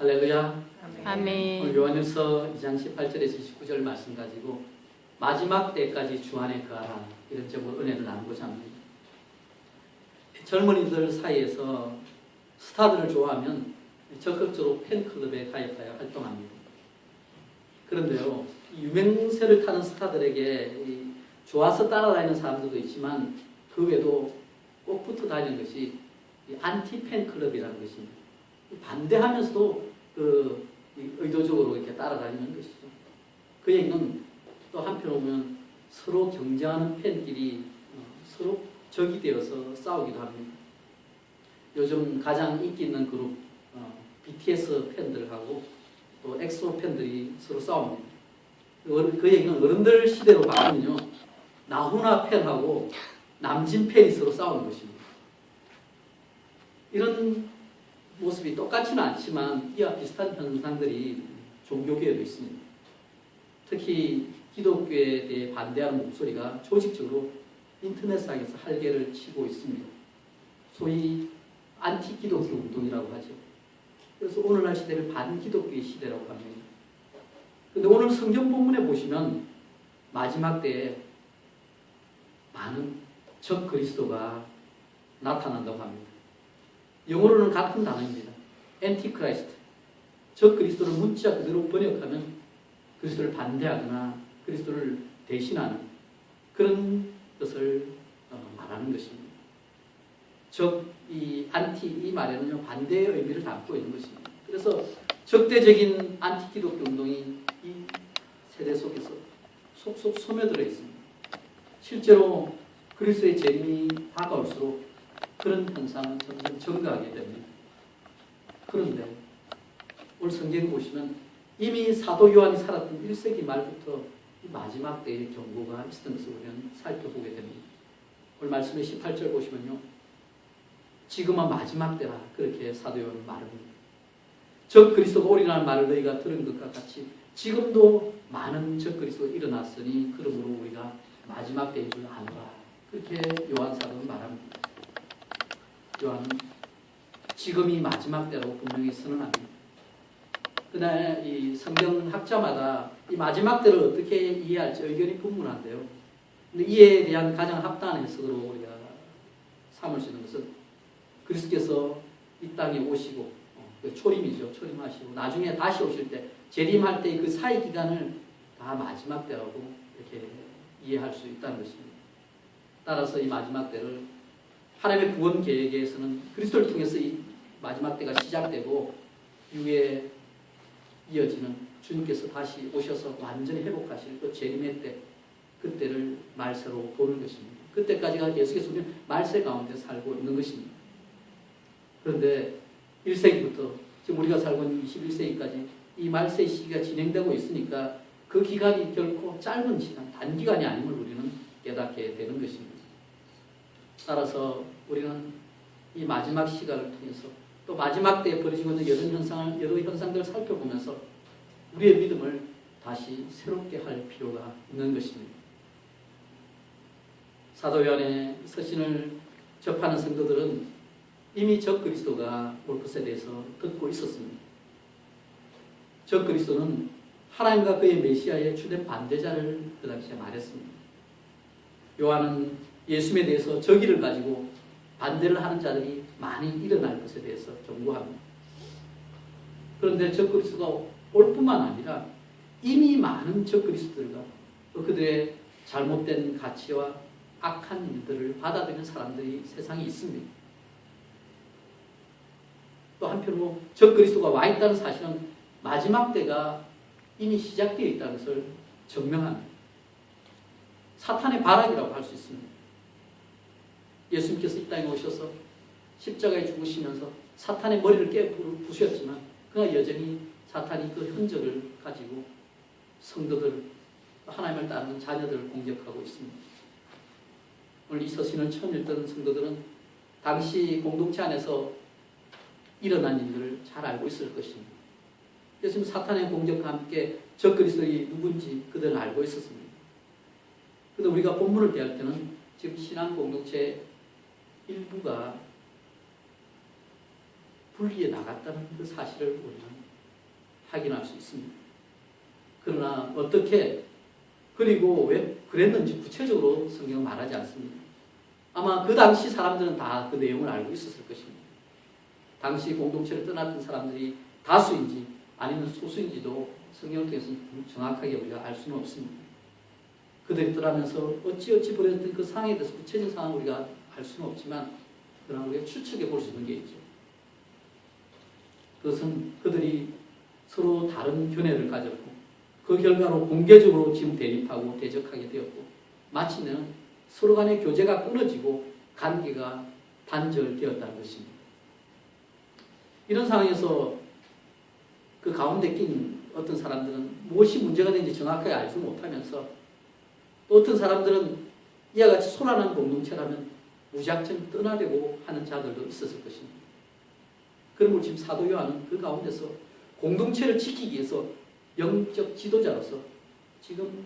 할렐루야. 아멘. 오늘 요한일서 2장 18절에서 29절 말씀 가지고 마지막 때까지 주 안에 거하라 이런 제목으로 은혜를 나누고자 합니다. 젊은이들 사이에서 스타들을 좋아하면 적극적으로 팬클럽에 가입하여 활동합니다. 그런데요, 유명세를 타는 스타들에게 좋아서 따라다니는 사람들도 있지만 그 외에도 꼭 붙어 다니는 것이 안티 팬클럽이라는 것입니다. 반대하면서도 의도적으로 이렇게 따라다니는 것이죠. 그 얘기는 또 한편으로 보면 서로 경쟁하는 팬끼리 서로 적이 되어서 싸우기도 합니다. 요즘 가장 인기 있는 그룹 BTS 팬들하고 또 엑소 팬들이 서로 싸웁니다. 그 얘기는 어른들 시대로 바꾸면요, 나훈아 팬하고 남진 팬이 서로 싸우는 것입니다. 이런 모습이 똑같지는 않지만 이와 비슷한 현상들이 종교계에도 있습니다. 특히 기독교에 대해 반대하는 목소리가 조직적으로 인터넷상에서 활개를 치고 있습니다. 소위 안티 기독교 운동이라고 하죠. 그래서 오늘날 시대를 반기독교의 시대라고 합니다. 그런데 오늘 성경 본문에 보시면 마지막 때에 많은 적 그리스도가 나타난다고 합니다. 영어로는 같은 단어입니다. 엔티크라이스트. 적 그리스도를 문자 그대로 번역하면 그리스도를 반대하거나 그리스도를 대신하는 그런 것을 말하는 것입니다. 이 안티 이 말에는요, 반대의 의미를 담고 있는 것입니다. 그래서 적대적인 안티 기독교 운동이 이 세대 속에서 속속 스며들어 있습니다. 실제로 그리스도의 재림이 다가올수록 그런 현상은 점점 증가하게 됩니다. 그런데 오늘 성경에 보시면 이미 사도 요한이 살았던 1세기 말부터 이 마지막 때의 경고가 있었던 것을 우리는 살펴보게 됩니다. 오늘 말씀의 18절 보시면요, 지금은 마지막 때라 그렇게 사도 요한은 말합니다. 적 그리스도가 오리라는 말을 너희가 들은 것과 같이 지금도 많은 적 그리스도가 일어났으니 그러므로 우리가 마지막 때인 줄 아노라 그렇게 요한 사도는 말합니다. 요한은 지금이 마지막 때라고 분명히 선언합니다. 그날 이 성경학자마다 이 마지막 때를 어떻게 이해할지 의견이 분분한데요. 근데 이에 대한 가장 합당한 해석으로 우리가 삼을 수 있는 것은 그리스도께서 이 땅에 오시고 초림이죠. 초림하시고 나중에 다시 오실 때 재림할 때 그 사이 기간을 다 마지막 때라고 이렇게 이해할 수 있다는 것입니다. 따라서 이 마지막 때를 하나님의 구원 계획에서는 그리스도를 통해서 이 마지막 때가 시작되고 이후에 이어지는 주님께서 다시 오셔서 완전히 회복하실 그 재림의 때, 그때를 말세로 보는 것입니다. 그때까지가 예수께서 우리는 말세 가운데 살고 있는 것입니다. 그런데 1세기부터 지금 우리가 살고 있는 21세기까지 이 말세 시기가 진행되고 있으니까 그 기간이 결코 짧은 시간, 단기간이 아님을 우리는 깨닫게 되는 것입니다. 따라서 우리는 이 마지막 시간을 통해서 또 마지막 때에 벌어지고 있는 여러 현상들을 살펴보면서 우리의 믿음을 다시 새롭게 할 필요가 있는 것입니다. 사도 요한의 서신을 접하는 성도들은 이미 적 그리스도가 올 것에 대해서 듣고 있었습니다. 적 그리스도는 하나님과 그의 메시아의 주된 반대자를 그 당시에 말했습니다. 요한은 예수님에 대해서 적의를 가지고 반대를 하는 자들이 많이 일어날 것에 대해서 경고합니다. 그런데 적 그리스도가 올 뿐만 아니라 이미 많은 적 그리스도들과 그들의 잘못된 가치와 악한 일들을 받아들이는 사람들이 세상에 있습니다. 또 한편으로 적 그리스도가 와 있다는 사실은 마지막 때가 이미 시작되어 있다는 것을 증명합니다. 사탄의 발악이라고 할 수 있습니다. 예수님께서 이 땅에 오셔서 십자가에 죽으시면서 사탄의 머리를 깨부수셨지만 그가 여전히 사탄이 그 흔적을 가지고 성도들, 하나님을 따르는 자녀들을 공격하고 있습니다. 오늘 이 서신을 처음 읽던 성도들은 당시 공동체 안에서 일어난 일들을 잘 알고 있을 것입니다. 그래서 사탄의 공격과 함께 적 그리스도이 누군지 그들은 알고 있었습니다. 그런데 우리가 본문을 대할 때는 지금 신앙 공동체 일부가 분리해 나갔다는 그 사실을 우리는 확인할 수 있습니다. 그러나 어떻게 그리고 왜 그랬는지 구체적으로 성경은 말하지 않습니다. 아마 그 당시 사람들은 다 그 내용을 알고 있었을 것입니다. 당시 공동체를 떠났던 사람들이 다수인지 아니면 소수인지도 성경을 통해서 정확하게 우리가 알 수는 없습니다. 그들이 떠나면서 어찌어찌 벌어졌던 그 상황에 대해서 구체적인 상황을 우리가 알 수는 없지만 그러나 우리가 추측해 볼 수 있는 게 있죠. 그것은 그들이 서로 다른 견해를 가졌고 그 결과로 공개적으로 지금 대립하고 대적하게 되었고 마침내는 서로 간의 교제가 끊어지고 관계가 단절되었다는 것입니다. 이런 상황에서 그 가운데 낀 어떤 사람들은 무엇이 문제가 되는지 정확하게 알지 못하면서 또 어떤 사람들은 이와 같이 소란한 공동체라면 무작정 떠나려고 하는 자들도 있었을 것입니다. 그러므로 지금 사도 요한은 그 가운데서 공동체를 지키기 위해서 영적 지도자로서 지금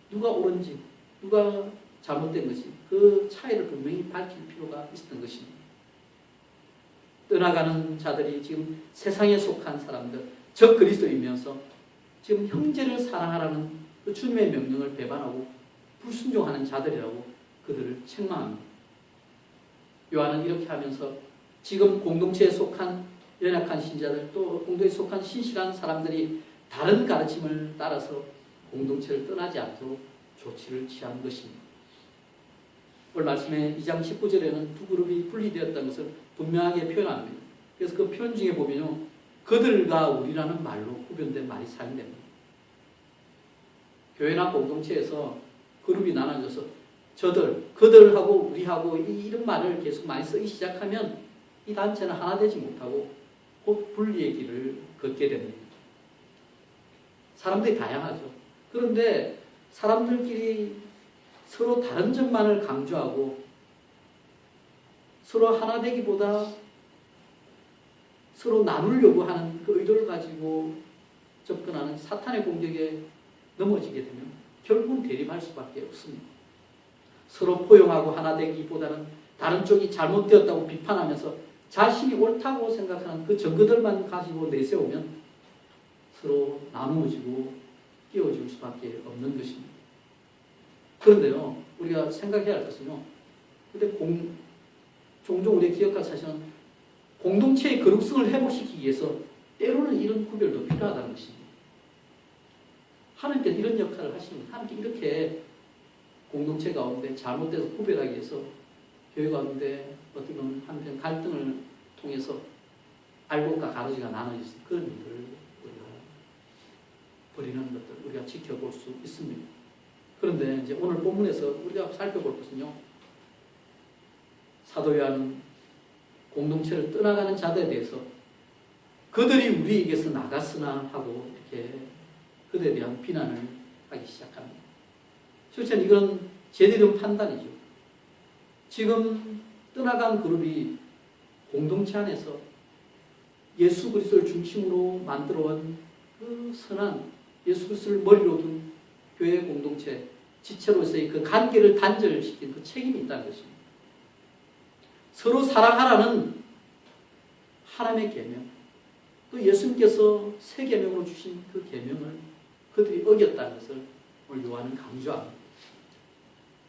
누가 옳은지 누가 잘못된 것이 그 차이를 분명히 밝힐 필요가 있었던 것입니다. 떠나가는 자들이 지금 세상에 속한 사람들, 적 그리스도이면서 지금 형제를 사랑하라는 그 주님의 명령을 배반하고 불순종하는 자들이라고 그들을 책망합니다. 요한은 이렇게 하면서 지금 공동체에 속한 연약한 신자들 또 공동체에 속한 신실한 사람들이 다른 가르침을 따라서 공동체를 떠나지 않도록 조치를 취한 것입니다. 오늘 말씀에 2장 19절에는 두 그룹이 분리되었다는 것을 분명하게 표현합니다. 그래서 그 표현 중에 보면요, 그들과 우리라는 말로 구별된 말이 사용됩니다. 교회나 공동체에서 그룹이 나눠져서 저들, 그들하고 우리하고 이런 말을 계속 많이 쓰기 시작하면 이 단체는 하나 되지 못하고 곧 분리의 길을 걷게 됩니다. 사람들이 다양하죠. 그런데 사람들끼리 서로 다른 점만을 강조하고 서로 하나 되기보다 서로 나누려고 하는 그 의도를 가지고 접근하는 사탄의 공격에 넘어지게 되면 결국은 대립할 수밖에 없습니다. 서로 포용하고 하나 되기보다는 다른 쪽이 잘못되었다고 비판하면서 자신이 옳다고 생각하는 그 증거들만 가지고 내세우면 서로 나누어지고 끼워줄 수밖에 없는 것입니다. 그런데요, 우리가 생각해야 할 것은요, 근데 종종 우리가 기억할 사실은 공동체의 거룩성을 회복시키기 위해서 때로는 이런 구별도 필요하다는 것입니다. 하나님께서 이런 역할을 하십니다. 하나님께 이렇게 공동체 가운데 잘못돼서 구별하기 위해서 교회 가운데 어떻게 보면 한편 갈등을 통해서 알곡과 가루지가 나눠져서 그런 일을 우리가 버리는 것들 우리가 지켜볼 수 있습니다. 그런데 이제 오늘 본문에서 우리가 살펴볼 것은요, 사도 요한은 공동체를 떠나가는 자들에 대해서 그들이 우리에게서 나갔으나 하고 이렇게 그들에 대한 비난을 하기 시작합니다. 실제로 이건 제대로 판단이죠. 지금 떠나간 그룹이 공동체 안에서 예수 그리스도를 중심으로 만들어온 그 선한 예수 그리스도를 머리로 둔 교회 공동체 지체로서의 그 관계를 단절시킨 그 책임이 있다는 것입니다. 서로 사랑하라는 하나님의 계명, 그 예수님께서 새 계명으로 주신 그 계명을 그들이 어겼다는 것을 오늘 요한은 강조합니다.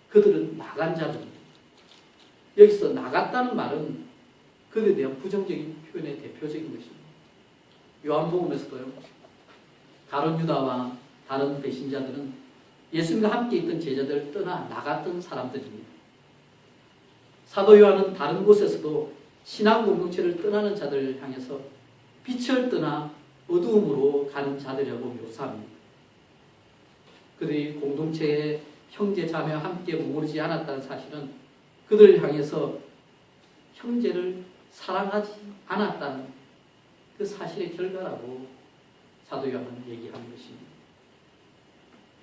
그들은 나간 자들입니다. 여기서 나갔다는 말은 그들에 대한 부정적인 표현의 대표적인 것입니다. 요한복음에서도요, 다른 유다와 다른 배신자들은 예수님과 함께 있던 제자들을 떠나 나갔던 사람들입니다. 사도 요한은 다른 곳에서도 신앙 공동체를 떠나는 자들을 향해서 빛을 떠나 어두움으로 가는 자들이라고 묘사합니다. 그들이 공동체의 형제 자매와 함께 머무르지 않았다는 사실은 그들을 향해서 형제를 사랑하지 않았다는 그 사실의 결과라고 사도 요한은 얘기하는 것입니다.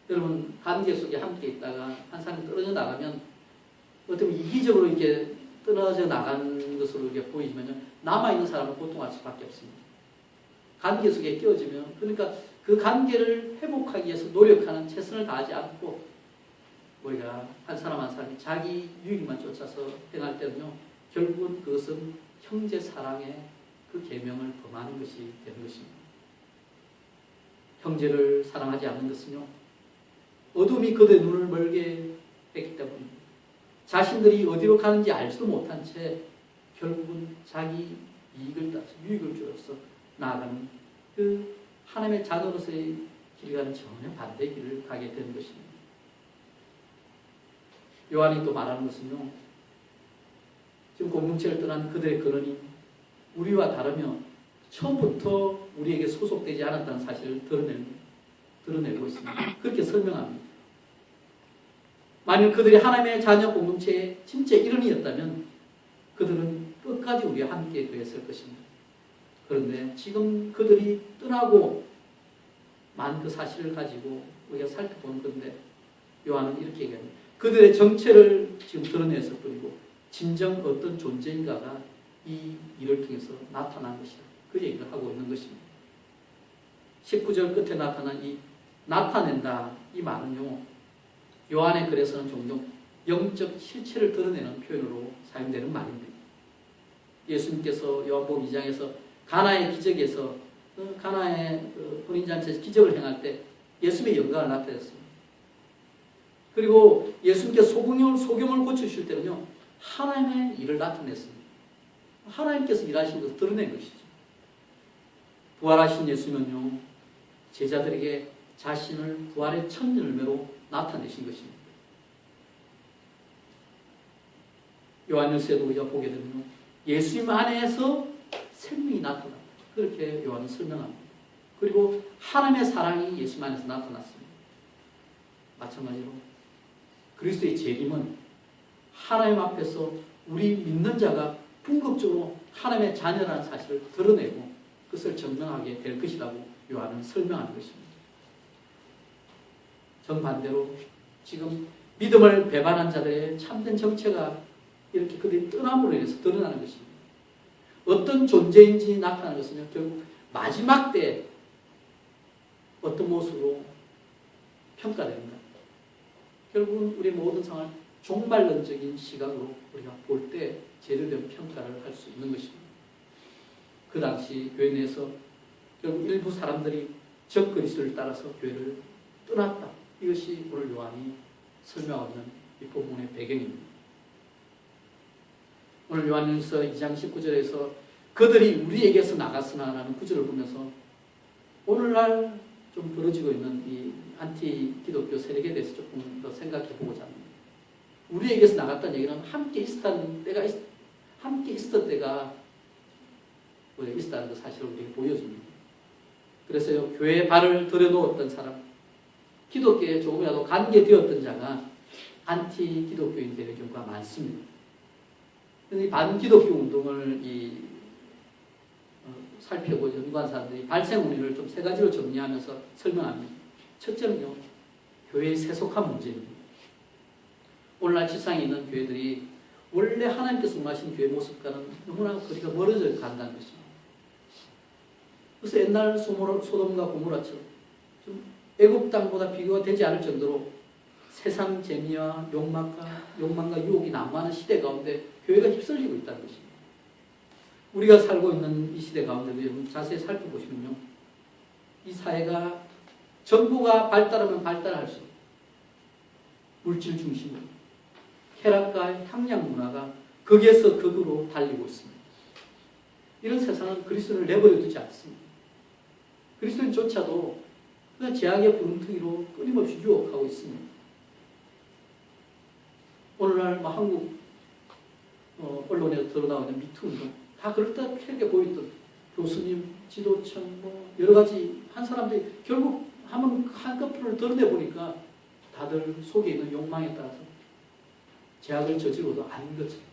여러분, 관계 속에 함께 있다가 한 사람이 떨어져 나가면 어떻게 보면 이기적으로 이렇게 떨어져 나간 것으로 이렇게 보이지만 남아있는 사람은 고통할 수밖에 없습니다. 관계 속에 끼어지면, 그러니까 그 관계를 회복하기 위해서 노력하는 최선을 다하지 않고 우리가 한 사람 한 사람이 자기 유익만 쫓아서 행할 때는요, 결국은 그것은 형제 사랑의 그 계명을 범하는 것이 되는 것입니다. 형제를 사랑하지 않는 것은요, 어둠이 그들의 눈을 멀게 했기 때문입니다. 자신들이 어디로 가는지 알지도 못한 채 결국은 자기 이익을 따서 유익을 주어서 나아가는 그 하나님의 자녀로서의 길과는 전혀 반대의 길을 가게 되는 것입니다. 요한이 또 말하는 것은요, 지금 공동체를 떠난 그들의 근원이 우리와 다르며 처음부터 우리에게 소속되지 않았다는 사실을 드러내고 있습니다. 그렇게 설명합니다. 만약 그들이 하나님의 자녀 공동체의 진짜 일원이었다면 그들은 끝까지 우리와 함께 되었을 것입니다. 그런데 지금 그들이 떠나고 만 그 사실을 가지고 우리가 살펴보는 건데 요한은 이렇게 얘기합니다. 그들의 정체를 지금 드러냈을 뿐이고 진정 어떤 존재인가가 이 일을 통해서 나타난 것이다. 그 얘기를 하고 있는 것입니다. 19절 끝에 나타난 이 나타낸다 이 말은요, 요한의 글에서는 종종 영적 실체를 드러내는 표현으로 사용되는 말입니다. 예수님께서 요한복음 2장에서 가나의 기적에서 가나의 혼인잔치에서 기적을 행할 때 예수님의 영광을 나타냈습니다. 그리고 예수님께서 소경을 고쳐주실 때는요, 하나님의 일을 나타냈습니다. 하나님께서 일하신 것을 드러낸 것이죠. 부활하신 예수님은요, 제자들에게 자신을 부활의 첫 열매로 나타내신 것입니다. 요한일서에도 우리가 보게 되면 예수님 안에서 생명이 나타납니다. 그렇게 요한은 설명합니다. 그리고 하나님의 사랑이 예수님 안에서 나타났습니다. 마찬가지로 그리스도의 재림은 하나님 앞에서 우리 믿는 자가 궁극적으로 하나님의 자녀라는 사실을 드러내고 그것을 증명하게 될 것이라고 요한은 설명하는 것입니다. 정반대로 지금 믿음을 배반한 자들의 참된 정체가 이렇게 그들이 떠남으로 인해서 드러나는 것입니다. 어떤 존재인지 나타나는 것은 결국 마지막 때 어떤 모습으로 평가됩니다. 결국은 우리 모든 상황을 종말론적인 시각으로 우리가 볼 때 제대로 된 평가를 할 수 있는 것입니다. 그 당시 교회 내에서 결국 일부 사람들이 적 그리스도를 따라서 교회를 떠났다. 이것이 오늘 요한이 설명하는 이 본문의 배경입니다. 오늘 요한일서 2장 19절에서 그들이 우리에게서 나갔으나라는 구절을 보면서 오늘날 좀 벌어지고 있는 이 안티 기독교 세력에 대해서 조금 더 생각해 보고자 합니다. 우리에게서 나갔다는 얘기는 함께 있었던 때가 우리가 있었다는 그 사실을 우리에게 보여줍니다. 그래서 교회에 발을 들여놓았던 사람, 기독교에 조금이라도 관계되었던 자가 안티 기독교인 되는 경우가 많습니다. 이 반기독교 운동을 살펴보고 연구한 사람들이 발생 원인을 좀 세 가지로 정리하면서 설명합니다. 첫째는요, 교회의 세속화 문제입니다. 오늘날 지상에 있는 교회들이 원래 하나님께서 원하신 교회 모습과는 너무나 거리가 멀어져 간다는 것입니다. 그래서 옛날 소돔과 고모라처럼 좀 애굽 땅보다 비교가 되지 않을 정도로 세상 재미와 욕망과 유혹이 난무하는 시대 가운데 교회가 휩쓸리고 있다는 것입니다. 우리가 살고 있는 이 시대 가운데도 여러분 자세히 살펴보시면요, 이 사회가 정보가 발달하면 발달할수록 물질 중심으로 쾌락과 향락 문화가 극에서 극으로 달리고 있습니다. 이런 세상은 그리스도를 내버려 두지 않습니다. 그리스도인조차도 그냥 제약의 부름뜨기로 끊임없이 유혹하고 있습니다. 오늘날 한국 언론에 드러나오는 미투 운동 다 그럴듯하게 보였던 교수님, 지도층 여러 가지 한 사람들이 결국 한꺼풀을 드러내보니까 다들 속에 있는 욕망에 따라서 제약을 저지르고도 아닌 것처럼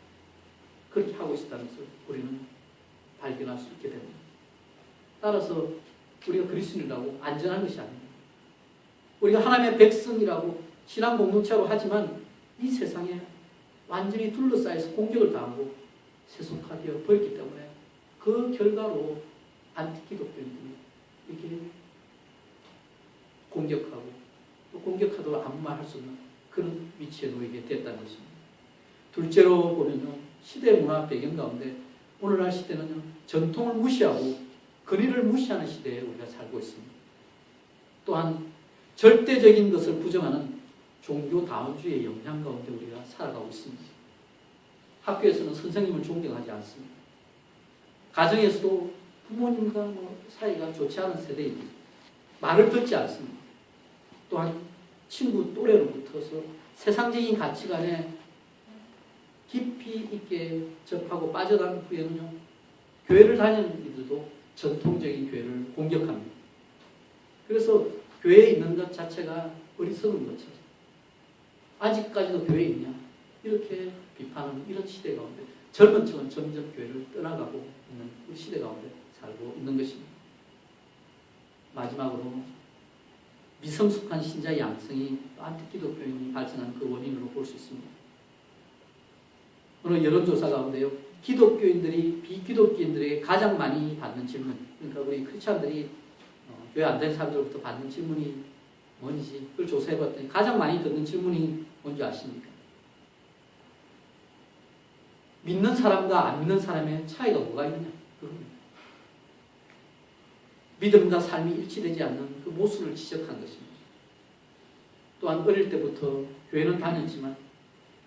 그렇게 하고 있다는 것을 우리는 발견할 수 있게 됩니다. 따라서 우리가 그리스도인이라고 안전한 것이 아닙니다. 우리가 하나님의 백성이라고 신앙 공동체로 하지만 이 세상에 완전히 둘러싸여서 공격을 당하고 세속화되어 버렸기 때문에 그 결과로 안티기독교인들이 이렇게 공격하고 또 공격하도록 아무 말 할 수 없는 그런 위치에 놓이게 됐다는 것입니다. 둘째로 보면요, 시대 문화 배경 가운데 오늘날 시대는 전통을 무시하고 근위를 무시하는 시대에 우리가 살고 있습니다. 또한 절대적인 것을 부정하는 종교 다원주의의 영향 가운데 우리가 살아가고 있습니다. 학교에서는 선생님을 존경하지 않습니다. 가정에서도 부모님과 사이가 좋지 않은 세대이니 말을 듣지 않습니다. 또한 친구 또래로부터서 세상적인 가치관에 깊이 있게 접하고 빠져난 후에는요, 교회를 다니는 이들도 전통적인 교회를 공격합니다. 그래서 교회에 있는 것 자체가 어리석은 것처럼 아직까지도 교회에 있냐 이렇게 비판하는 이런 시대 가운데 젊은 층은 점점 교회를 떠나가고 있는 그 시대 가운데 살고 있는 것입니다. 마지막으로 미성숙한 신자 양성이 안티기독교인이 발생한 그 원인으로 볼 수 있습니다. 오늘 여론조사 가운데요, 기독교인들이 비기독교인들에게 가장 많이 받는 질문, 그러니까 우리 크리스찬들이 교회 안 된 사람들로부터 받는 질문이 뭔지 그걸 조사해봤더니 가장 많이 듣는 질문이 뭔지 아십니까? 믿는 사람과 안 믿는 사람의 차이가 뭐가 있느냐? 그겁니다. 믿음과 삶이 일치되지 않는 그 모순을 지적한 것입니다. 또한 어릴 때부터 교회는 다녔지만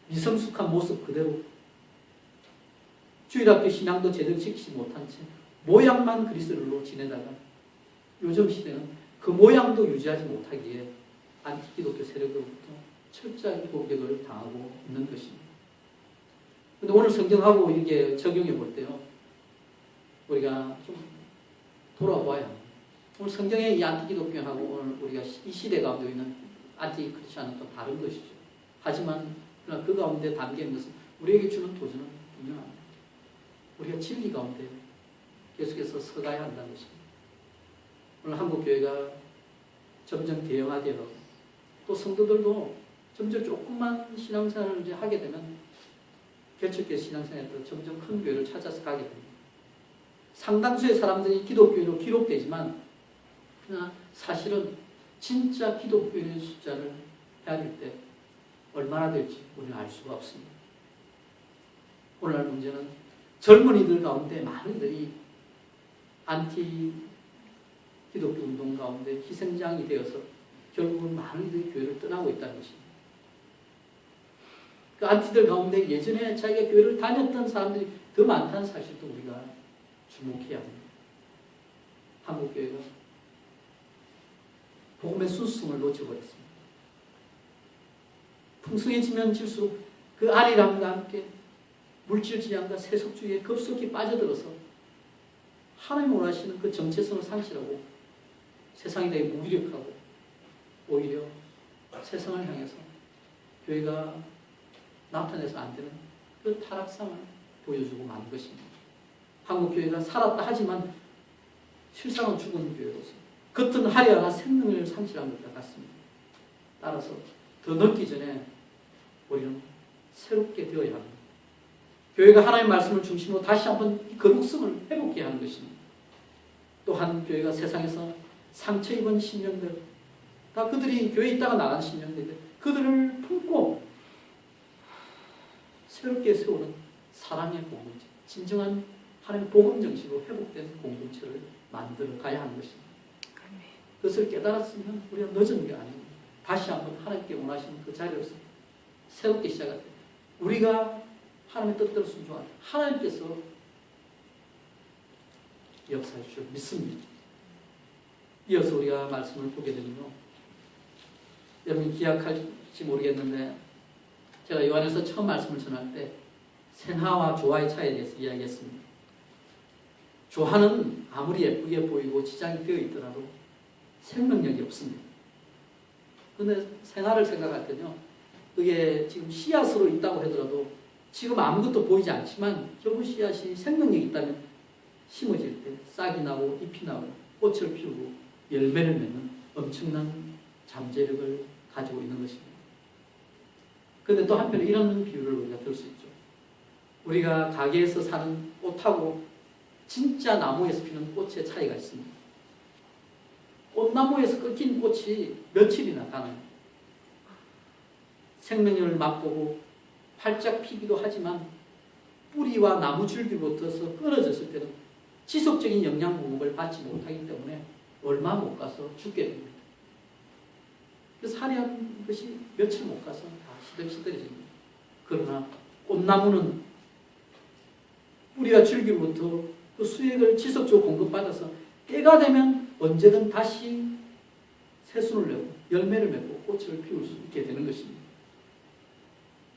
미성숙한 모습 그대로 주일학교 신앙도 제대로 지키지 못한 채 모양만 그리스도로 지내다가 요즘 시대는 그 모양도 유지하지 못하기에 안티기독교 세력으로부터 철저하게 공격을 당하고 있는 것입니다. 그런데 오늘 성경하고 이게 적용해 볼 때요, 우리가 좀 돌아봐야 합니다. 오늘 성경의 이 안티기독교하고 오늘 우리가 이 시대 가운데 있는 안티크리스천은 또 다른 것이죠. 하지만 그러나 그 가운데 담긴 것은 우리에게 주는 도전은 분명합니다. 우리가 진리 가운데 계속해서 서가야 한다는 것입니다. 오늘 한국교회가 점점 대형화되어 또 성도들도 점점 조금만 신앙생활을 이제 하게 되면 개척교회 신앙생활에도 점점 큰 교회를 찾아서 가게 됩니다. 상당수의 사람들이 기독교인으로 기록되지만 그러나 사실은 진짜 기독교인의 숫자를 헤아릴 때 얼마나 될지 우리는 알 수가 없습니다. 오늘날 문제는 젊은이들 가운데 많은 이들이 안티 기독교 운동 가운데 희생장이 되어서 결국은 많은 이들이 교회를 떠나고 있다는 것입니다. 그 안티들 가운데 예전에 자기가 교회를 다녔던 사람들이 더 많다는 사실도 우리가 주목해야 합니다. 한국교회가 복음의 순수성을 놓쳐버렸습니다. 풍성해지면 질수록 그 안일함과 함께 물질지향과 세속주의에 급속히 빠져들어서 하나님 원하시는 그 정체성을 상실하고 세상이 되게 무기력하고 오히려 세상을 향해서 교회가 나타내서 안 되는 그 타락상을 보여주고 마는 것입니다. 한국교회가 살았다 하지만 실상은 죽은 교회로서 겉은 화려하나 생명을 상실한 것과 같습니다. 따라서 더 늦기 전에 우리는 새롭게 되어야 합니다. 교회가 하나님의 말씀을 중심으로 다시 한번 거룩성을 회복해야 하는 것입니다. 또한 교회가 세상에서 상처 입은 신령들, 다 그들이 교회에 있다가 나간 신령들, 그들을 품고 새롭게 세우는 사랑의 공동체, 진정한 하나님의 복음 정신으로 회복된 공동체를 만들어 가야 하는 것입니다. 그것을 깨달았으면 우리가 늦은 게 아닙니다. 다시 한번 하나님께 원하시는 그 자리로서 새롭게 시작할 때 우리가 하나님의 뜻대로 순종하는 하나님께서 역사해 주실 믿습니다. 이어서 우리가 말씀을 보게 되면요, 여러분이 기억할지 모르겠는데 제가 요한에서 처음 말씀을 전할 때 sen하와 조화의 차이에 대해서 이야기했습니다. 조화는 아무리 예쁘게 보이고 지장이 되어 있더라도 생명력이 없습니다. 그런데 sen하를 생각할 때는요, 그게 지금 씨앗으로 있다고 하더라도 지금 아무것도 보이지 않지만 결국 씨앗이 생명력이 있다면 심어질 때 싹이 나고 잎이 나고 꽃을 피우고 열매를 맺는 엄청난 잠재력을 가지고 있는 것입니다. 그런데 또 한편에 이런 비유를 우리가 들 수 있죠. 우리가 가게에서 사는 꽃하고 진짜 나무에서 피는 꽃의 차이가 있습니다. 꽃나무에서 꺾인 꽃이 며칠이나 가나요? 생명력을 맛보고 활짝 피기도 하지만 뿌리와 나무 줄기부터서 끊어졌을 때는 지속적인 영양 공급을 받지 못하기 때문에 얼마 못 가서 죽게 됩니다. 그래서 화려한 것이 며칠 못 가서 다 시들시들해집니다. 그러나 꽃나무는 뿌리와 줄기로부터 그 수액을 지속적으로 공급받아서 때가 되면 언제든 다시 새순을 내고 열매를 맺고 꽃을 피울 수 있게 되는 것입니다.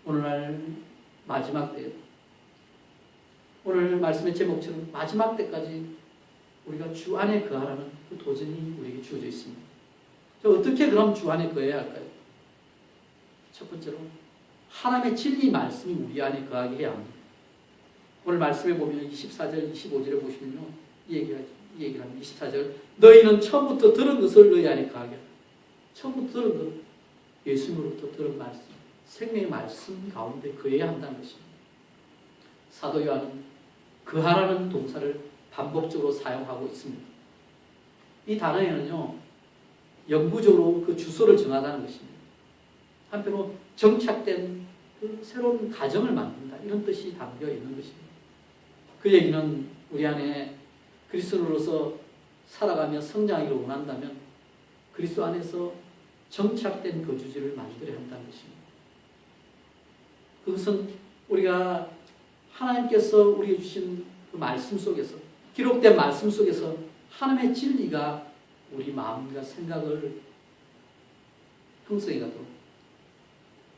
오늘날 마지막 때, 오늘 말씀의 제목처럼 마지막 때까지 우리가 주 안에 거하라는 그 도전이 우리에게 주어져 있습니다. 어떻게 그럼 주 안에 거해야 할까요? 첫 번째로 하나님의 진리 말씀이 우리 안에 거하게 해야 합니다. 오늘 말씀에 보면 24절, 25절에 보시면요. 이 얘기를 합니다. 24절. 너희는 처음부터 들은 것을 너희 안에 거하게 하라. 처음부터 들은 것, 예수님으로부터 들은 말씀, 생명의 말씀 가운데 거해야 한다는 것입니다. 사도 요한은 거하라는 동사를 반복적으로 사용하고 있습니다. 이 단어에는요, 영구적으로 그 주소를 정하다는 것입니다. 한편으로 정착된 그 새로운 가정을 만든다. 이런 뜻이 담겨 있는 것입니다. 그 얘기는 우리 안에 그리스도로서 살아가며 성장하기를 원한다면 그리스도 안에서 정착된 거주지를 만들어야 한다는 것입니다. 그것은 우리가 하나님께서 우리에게 주신 그 말씀 속에서, 기록된 말씀 속에서 하나님의 진리가 우리 마음과 생각을 형성해 가도록,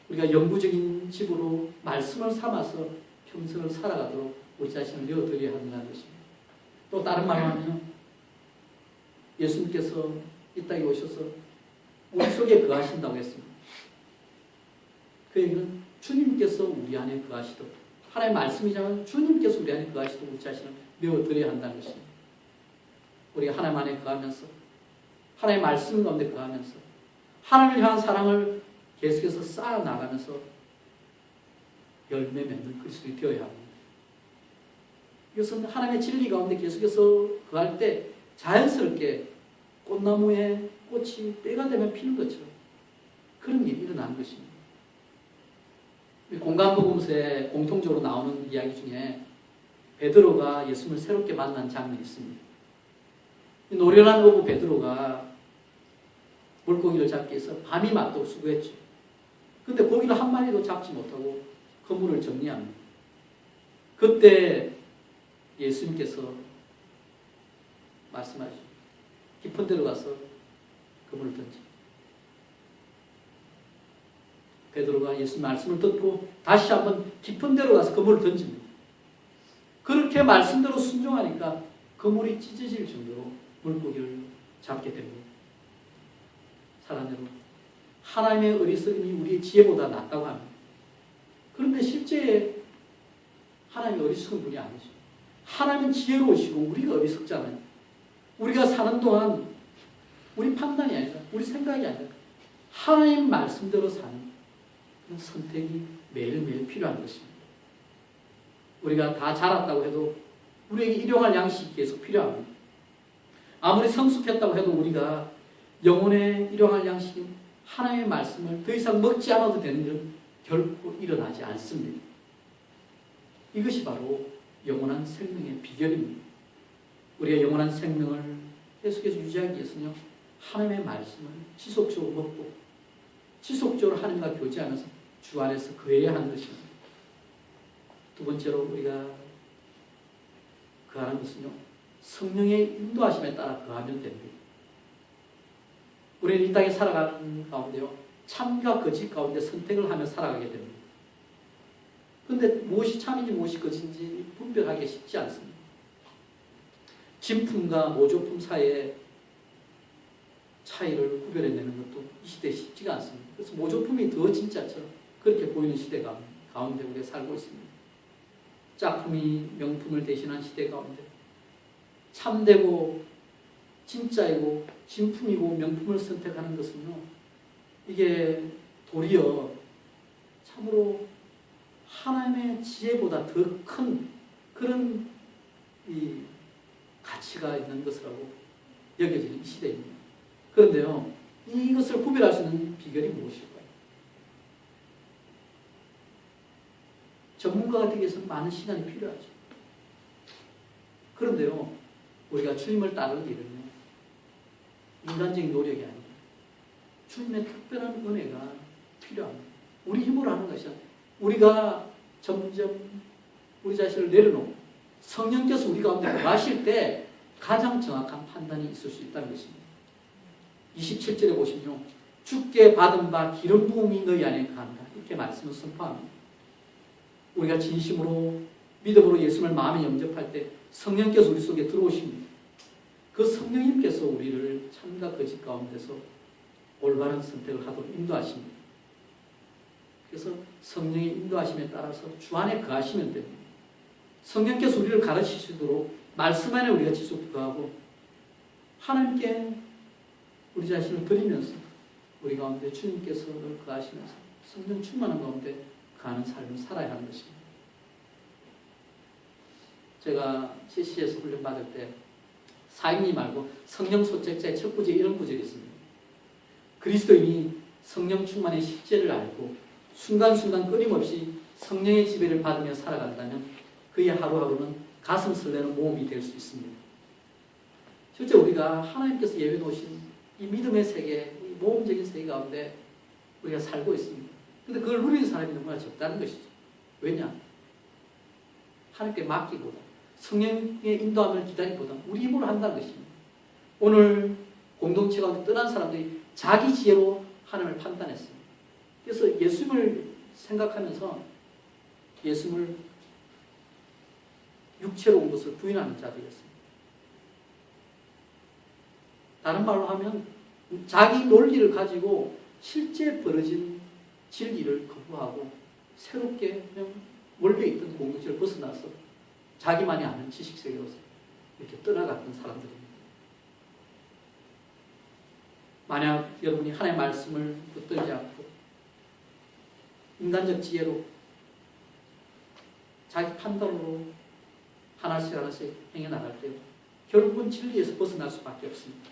우리가 영구적인 집으로 말씀을 삼아서 평생을 살아가도록 우리 자신을 내어드려야 한다는 것입니다. 또 다른 말로 하면 예수님께서 이 땅에 오셔서 우리 속에 거하신다고 했습니다. 그 얘기는 주님께서 우리 안에 거하시도록, 하나님의 말씀이지만 주님께서 우리 안에 거하시도록 우리 자신을 내어드려야 한다는 것입니다. 우리가 하나님 안에 거하면서, 하나님의 말씀 가운데 거하면서 하나님을 향한 사랑을 계속해서 쌓아나가면서 열매 맺는 그리스도인이 되어야 합니다. 이것은 하나님의 진리 가운데 계속해서 거할 때 자연스럽게 꽃나무에 꽃이 때가 되면 피는 것처럼 그런 일이 일어나는 것입니다. 공간복음서에 공통적으로 나오는 이야기 중에 베드로가 예수님을 새롭게 만난 장면이 있습니다. 노련한 어부 베드로가 물고기를 잡기 위해서 밤이 맞도록 수고했죠. 그런데 고기를 한 마리도 잡지 못하고 그물을 정리합니다. 그때 예수님께서 말씀하시죠. 깊은 데로 가서 그물을 던져. 베드로가 예수님 말씀을 듣고 다시 한번 깊은 데로 가서 그물을 던집니다. 그렇게 말씀대로 순종하니까 그물이 찢어질 정도로 물고기를 잡게 됩니다. 사람들은 하나님의 어리석음이 우리의 지혜보다 낫다고 합니다. 그런데 실제 하나님이 어리석은 분이 아니죠. 하나님은 지혜로우시고 우리가 어리석잖아요. 우리가 사는 동안 우리 판단이 아니라, 우리 생각이 아니라 하나님 말씀대로 사는 그런 선택이 매일매일 필요한 것입니다. 우리가 다 자랐다고 해도 우리에게 일용할 양식이 계속 필요합니다. 아무리 성숙했다고 해도 우리가 영혼에 일용할 양식인 하나님의 말씀을 더 이상 먹지 않아도 되는 일은 결코 일어나지 않습니다. 이것이 바로 영원한 생명의 비결입니다. 우리가 영원한 생명을 계속해서 유지하기 위해서는요, 하나님의 말씀을 지속적으로 먹고 지속적으로 하나님과 교제하면서 주 안에서 거해야 하는 것입니다. 두 번째로 우리가 거하는 것은요, 성령의 인도하심에 따라 거하면 됩니다. 우리는 이 땅에 살아가는 가운데요, 참과 거짓 가운데 선택을 하며 살아가게 됩니다. 그런데 무엇이 참인지 무엇이 거짓인지 분별하기 쉽지 않습니다. 진품과 모조품 사이에 차이를 구별해내는 것도 이 시대에 쉽지가 않습니다. 그래서 모조품이 더 진짜처럼 그렇게 보이는 시대 가운데 우리가 살고 있습니다. 짝품이 명품을 대신한 시대 가운데 참되고 진짜이고 진품이고 명품을 선택하는 것은요, 이게 도리어 참으로 하나님의 지혜보다 더 큰 그런 이 가치가 있는 것이라고 여겨지는 이 시대입니다. 그런데요, 이것을 구별할 수 있는 비결이 무엇일까요? 전문가가 되기 위해서는 많은 시간이 필요하죠. 그런데요, 우리가 주님을 따르는 일은요, 인간적인 노력이 아니라 주님의 특별한 은혜가 필요합니다. 우리 힘으로 하는 것이 아니라 우리가 점점 우리 자신을 내려놓고 성령께서 우리 가운데 거하실 때 가장 정확한 판단이 있을 수 있다는 것입니다. 27절에 보시면요. 주께 받은 바 기름 부음이 너희 안에 거한다. 이렇게 말씀을 선포합니다. 우리가 진심으로 믿음으로 예수님을 마음에 영접할 때 성령께서 우리 속에 들어오십니다. 그 성령님께서 우리를 참과 거짓 가운데서 올바른 선택을 하도록 인도하십니다. 그래서 성령의 인도하심에 따라서 주 안에 거하시면 됩니다. 성령께서 우리를 가르치시도록 말씀 안에 우리가 지속 거하고 하나님께 우리 자신을 드리면서 우리 가운데 주님께서 거하시면서 성령 충만한 가운데 거하는 삶을 살아야 하는 것입니다. 제가 CC에서 훈련 받을 때 사인이 말고 성령 소책자의 첫 구절에 이런 구절이 있습니다. 그리스도인이 성령 충만의 실제를 알고 순간순간 끊임없이 성령의 지배를 받으며 살아간다면 그의 하루하루는 가슴 설레는 모험이 될 수 있습니다. 실제 우리가 하나님께서 예외 놓으신 이 믿음의 세계, 이 모험적인 세계 가운데 우리가 살고 있습니다. 그런데 그걸 누리는 사람이 너무나 적다는 것이죠. 왜냐? 하나님께 맡기보다 성령의 인도함을 기다리보다 우리 힘으로 한다는 것입니다. 오늘 공동체 가운데 떠난 사람들이 자기 지혜로 하나님을 판단했습니다. 그래서 예수님을 생각하면서 예수님을 육체로 온 것을 부인하는 자들이었습니다. 다른 말로 하면 자기 논리를 가지고 실제 벌어진 진리를 거부하고 새롭게 그냥 몰려있던 공동체를 벗어나서 자기만이 아는 지식세계로서 이렇게 떠나갔던 사람들입니다. 만약 여러분이 하나님의 말씀을 붙들지 않고 인간적 지혜로 자기 판단으로 하나씩 하나씩 행해나갈 때 결국은 진리에서 벗어날 수밖에 없습니다.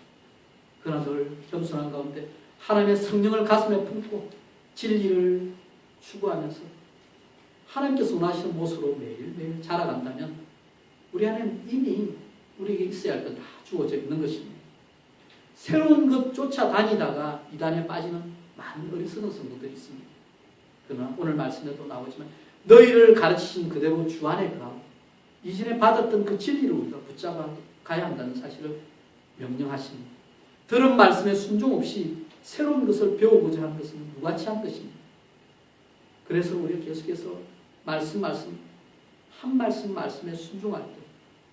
그러나 늘 겸손한 가운데 하나님의 성령을 가슴에 품고 진리를 추구하면서 하나님께서 원하시는 모습으로 매일매일 자라간다면 우리 안에는 이미 우리에게 있어야 할 것 다 주어져 있는 것입니다. 새로운 것 쫓아다니다가 이단에 빠지는 많은 어리석은 성도들이 있습니다. 그러나 오늘 말씀에도 나오지만 너희를 가르치신 그대로 주 안에 가고 이전에 받았던 그 진리를 우리가 붙잡아 가야 한다는 사실을 명령하십니다. 들은 말씀에 순종 없이 새로운 것을 배우고자 하는 것은 무가치한 것입니다. 그래서 우리가 계속해서 한 말씀에 순종할 때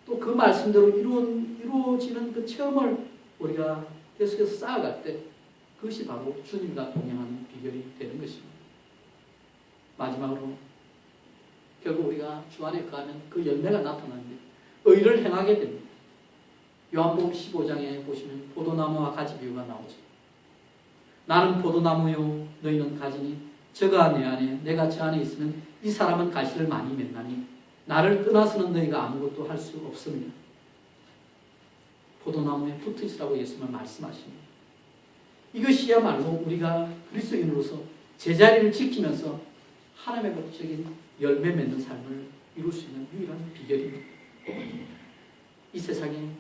또 그 말씀대로 이루어지는 그 체험을 우리가 계속해서 쌓아갈 때 그것이 바로 주님과 동행하는 비결이 되는 것입니다. 마지막으로 결국 우리가 주 안에 거하면 그 열매가 나타납니다. 의를 행하게 됩니다. 요한복음 15장에 보시면 포도나무와 가지 비유가 나오죠. 나는 포도나무요 너희는 가지니 저가 내 안에 내가 저 안에 있으면 이 사람은 가시를 많이 맺나니 나를 떠나서는 너희가 아무것도 할 수 없습니다. 포도나무에 붙으시라고 예수님은 말씀하십니다. 이것이야말로 우리가 그리스도인으로서 제자리를 지키면서 하나님의 법적인 열매 맺는 삶을 이룰 수 있는 유일한 비결입니다. 이 세상에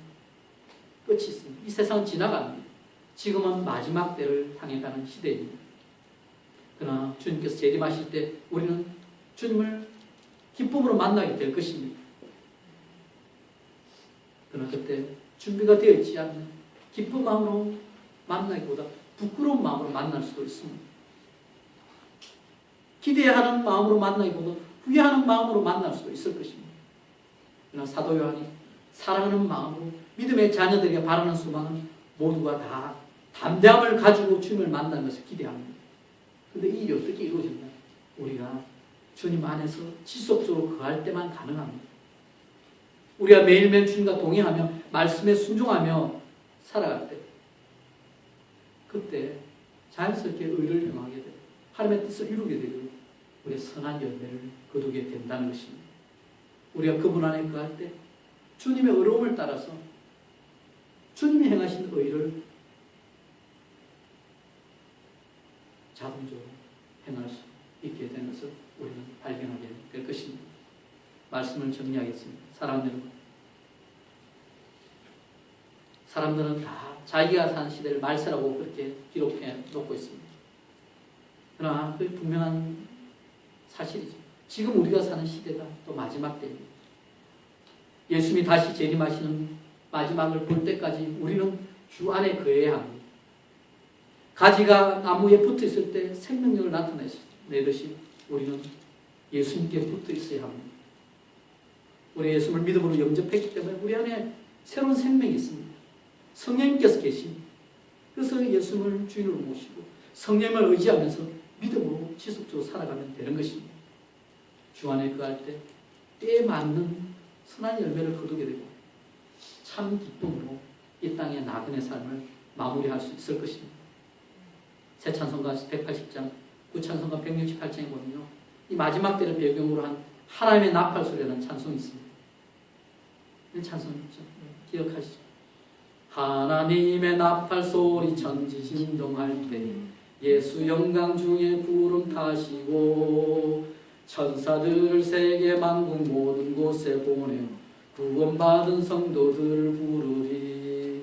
끝이 있습니다. 이 세상은 지나갑니다. 지금은 마지막 때를 향해가는 시대입니다. 그러나 주님께서 재림하실 때 우리는 주님을 기쁨으로 만나게 될 것입니다. 그러나 그때 준비가 되어 있지 않는 기쁜 마음으로 만나기보다 부끄러운 마음으로 만날 수도 있습니다. 기대하는 마음으로 만나기보다 후회하는 마음으로 만날 수도 있을 것입니다. 그러나 사도 요한이 사랑하는 마음으로 믿음의 자녀들에게 바라는 소망은 모두가 다 담대함을 가지고 주님을 만나는 것을 기대합니다. 그런데 이게 어떻게 이루어지냐? 우리가 주님 안에서 지속적으로 거할 때만 가능합니다. 우리가 매일매일 주님과 동행하며 말씀에 순종하며 살아갈 때 그때 자연스럽게 의를 행하게 되고 하나님의 뜻을 이루게 되고 우리의 선한 열매를 거두게 된다는 것입니다. 우리가 그분 안에 거할 때 주님의 어려움을 따라서 주님이 행하신 의를 자동적으로 행할 수 있게 되는 것을 우리는 발견하게 될 것입니다. 말씀을 정리하겠습니다. 사람들은 다 자기가 사는 시대를 말세라고 그렇게 기록해 놓고 있습니다. 그러나 그 분명한 사실이죠. 지금 우리가 사는 시대가 또 마지막 때입니다. 예수님이 다시 재림하시는 마지막을 볼 때까지 우리는 주 안에 거해야 합니다. 가지가 나무에 붙어 있을 때 생명력을 나타내듯이 우리는 예수님께 붙어 있어야 합니다. 우리 예수님을 믿음으로 영접했기 때문에 우리 안에 새로운 생명이 있습니다. 성령님께서 계십니다. 그래서 예수님을 주인으로 모시고 성령을 의지하면서 믿음으로 지속적으로 살아가면 되는 것입니다. 주 안에 거할 때 때에 맞는 선한 열매를 거두게 되고 참 기쁨으로 이 땅의 나그네 삶을 마무리할 수 있을 것입니다. 새 찬송가 180장, 구찬송가 168장에 보면요, 이 마지막 때를 배경으로 한 하나님의 나팔 소리라는 찬송이 있습니다. 이 찬송 있죠? 기억하시죠? 하나님의 나팔 소리 천지 진동할 때 예수 영광 중에 구름 타시고 천사들을 세계 만국 모든 곳에 보내어 구원받은 성도들 부르리.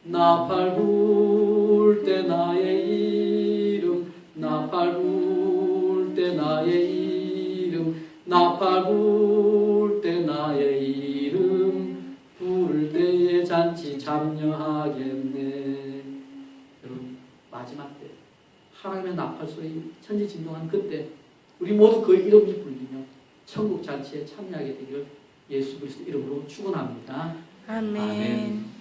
나팔 불 때 나의 이름, 나팔 불 때 나의 이름, 나팔 불 때 나의 이름, 부를 때에 잔치 참여하겠네. 여러분, 마지막 때 하나님의 나팔 소리 천지진동한 그때 우리 모두 그 이름이 불리며 천국 잔치에 참여하게 되기를 예수 그리스도 이름으로 축원합니다. 아멘. 아멘.